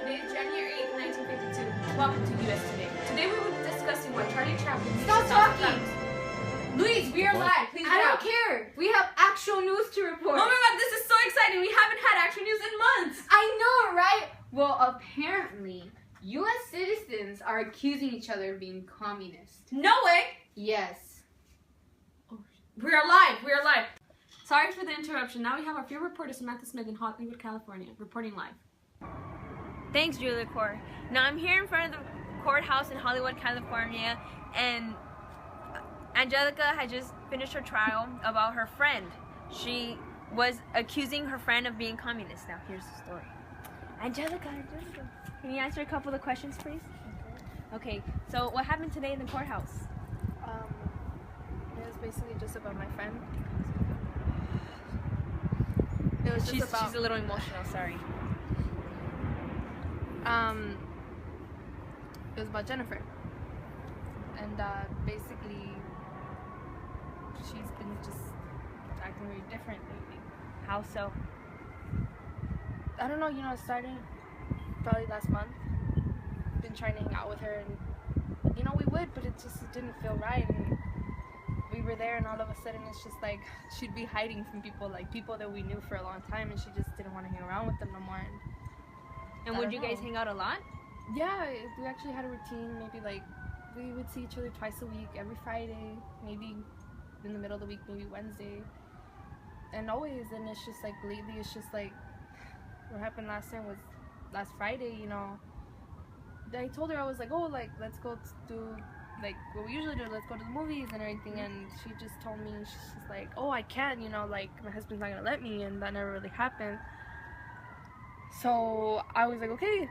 Today is January 8th, 1952. Welcome to US Today. Today we will be discussing why Charlie Chaplin... Stop talking! Louise, we are live. Please I don't care. We have actual news to report. Oh my god, this is so exciting. We haven't had actual news in months. I know, right? Well, apparently, US citizens are accusing each other of being communist. No way. Yes. We are live. We are live. Sorry for the interruption. Now we have our field reporter Samantha Smith in Hollywood, California, reporting live. Thanks, Julia Core. Now I'm here in front of the courthouse in Hollywood, California, and Angelica had just finished her trial about her friend. She was accusing her friend of being communist. Now here's the story. Angelica, can you answer a couple of questions, please? Okay, so what happened today in the courthouse? It was basically just about my friend. It was just She's a little emotional, sorry. It was about Jennifer. And basically, she's been just acting very different lately. How so? I don't know, it started probably last month. Been trying to hang out with her, and we would, but it didn't feel right. And we were there, and all of a sudden it's just like she'd be hiding from people, like people that we knew for a long time, and she just didn't want to hang around with them no more. And would you guys hang out a lot? Yeah, we actually had a routine. Maybe like we would see each other twice a week, every Friday, maybe in the middle of the week, maybe Wednesday, and always. And it's just like lately, it's just like what happened last time was last Friday. I told her, I was like, oh, like let's go do like what we usually do. Let's go to the movies and everything. And she just told me, she's like, oh, I can't. Like my husband's not gonna let me, and that never really happened. So I was like, okay.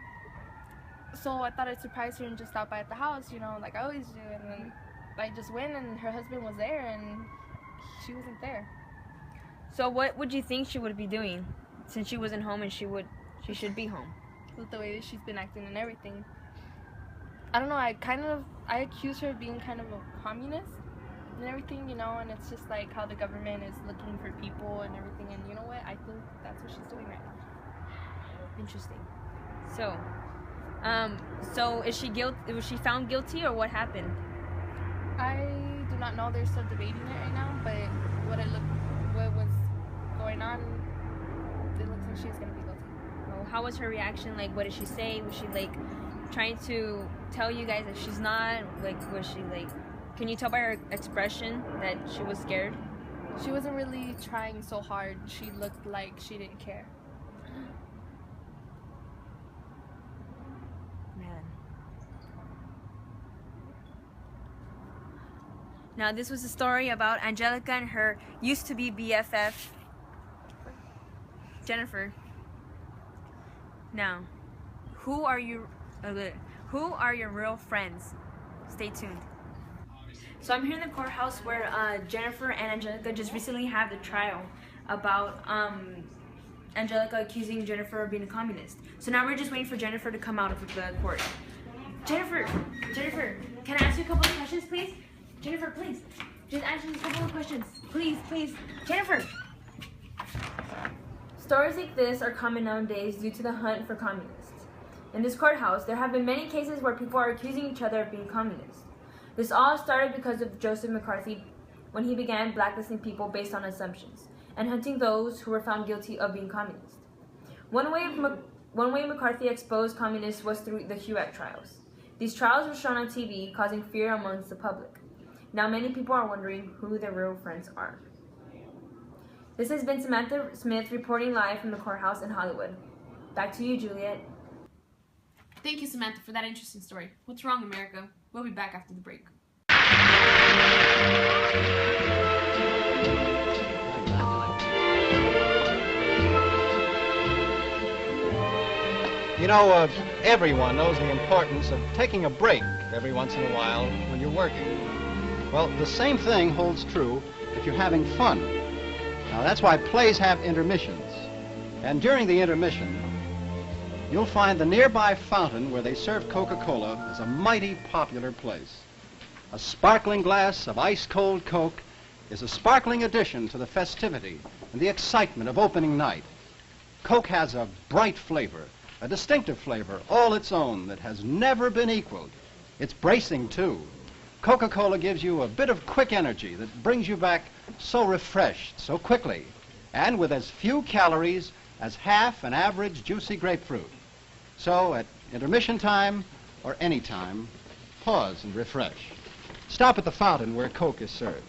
So I thought I'd surprise her and just stop by at the house, like I always do. And then I just went, and her husband was there, and she wasn't there. So what would you think she would be doing, since she wasn't home and she should be home? With the way that she's been acting and everything. I don't know, I accuse her of being kind of a communist and everything, and it's just like how the government is looking for people and everything. And you know what? I think that's what she's doing right now. Interesting. So is she was she found guilty, or what happened? I do not know. They're still debating it right now, but what was going on, it looks like she was gonna be guilty. Well, how was her reaction? Like, what did she say? Was she like trying to tell you guys that she's not? Like, was she like? Can you tell by her expression that she was scared? She wasn't really trying so hard. She looked like she didn't care. Now, this was a story about Angelica and her used-to-be BFF, Jennifer. Now, who are your real friends? Stay tuned. So I'm here in the courthouse where Jennifer and Angelica just recently had the trial about Angelica accusing Jennifer of being a communist. So now we're just waiting for Jennifer to come out of the court. Jennifer, can I ask you a couple of questions, please? Jennifer, please. Just answer a couple of questions. Please. Jennifer! Stories like this are common nowadays due to the hunt for communists. In this courthouse, there have been many cases where people are accusing each other of being communists. This all started because of Joseph McCarthy when he began blacklisting people based on assumptions and hunting those who were found guilty of being communist. One way McCarthy exposed communists was through the Hewitt trials. These trials were shown on TV, causing fear amongst the public. Now many people are wondering who their real friends are. This has been Samantha Smith reporting live from the courthouse in Hollywood. Back to you, Juliet. Thank you, Samantha, for that interesting story. What's wrong, America? We'll be back after the break. Everyone knows the importance of taking a break every once in a while when you're working. Well, the same thing holds true if you're having fun. Now, that's why plays have intermissions. And during the intermission, you'll find the nearby fountain where they serve Coca-Cola is a mighty popular place. A sparkling glass of ice-cold Coke is a sparkling addition to the festivity and the excitement of opening night. Coke has a bright flavor, a distinctive flavor all its own that has never been equaled. It's bracing, too. Coca-Cola gives you a bit of quick energy that brings you back so refreshed, so quickly, and with as few calories as half an average juicy grapefruit. So at intermission time or any time, pause and refresh. Stop at the fountain where Coke is served.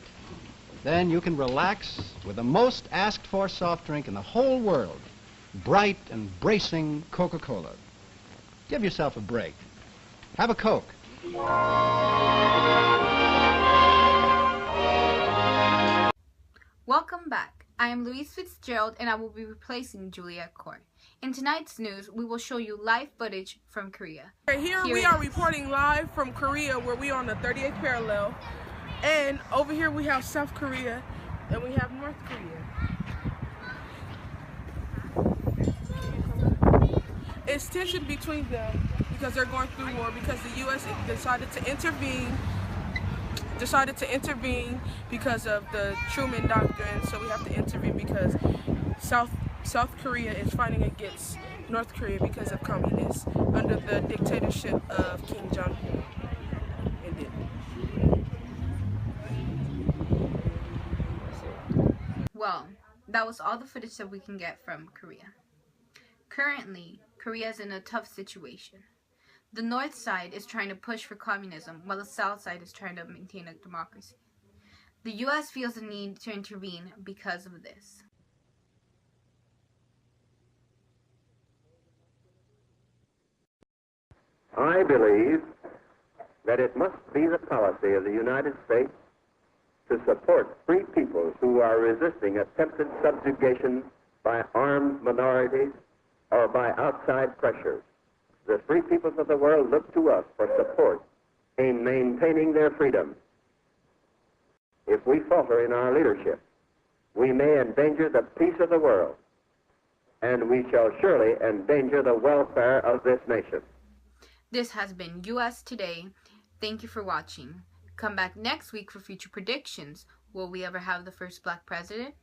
Then you can relax with the most asked-for soft drink in the whole world, bright and bracing Coca-Cola. Give yourself a break. Have a Coke. Welcome back. I am Louise Fitzgerald and I will be replacing Juliet Court. In tonight's news, we will show you live footage from Korea. Here we are reporting live from Korea, where we are on the 38th parallel. And over here we have South Korea and we have North Korea. It's tension between them because they're going through war, because the U.S. decided to intervene because of the Truman Doctrine. So we have to intervene because South Korea is fighting against North Korea because of communists under the dictatorship of Kim Jong-un. Well, that was all the footage that we can get from Korea. Currently, Korea is in a tough situation. The North side is trying to push for communism, while the South side is trying to maintain a democracy. The U.S. feels the need to intervene because of this. I believe that it must be the policy of the United States to support free peoples who are resisting attempted subjugation by armed minorities or by outside pressures. The free peoples of the world look to us for support in maintaining their freedom. If we falter in our leadership, we may endanger the peace of the world, and we shall surely endanger the welfare of this nation. This has been U.S. Today. Thank you for watching. Come back next week for future predictions. Will we ever have the first black president?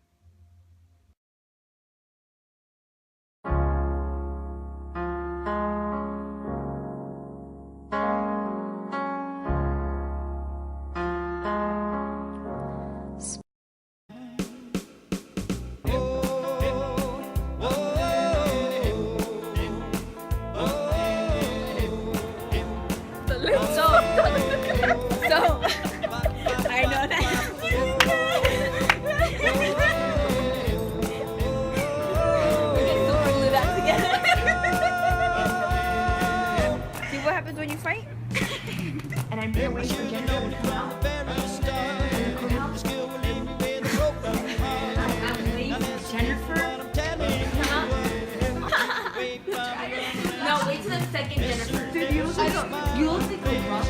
When you fight, and I'm here waiting for Jennifer to come out. I'm waiting for Jennifer to come out. No, wait till the second Jennifer. Dude, you look like a rock.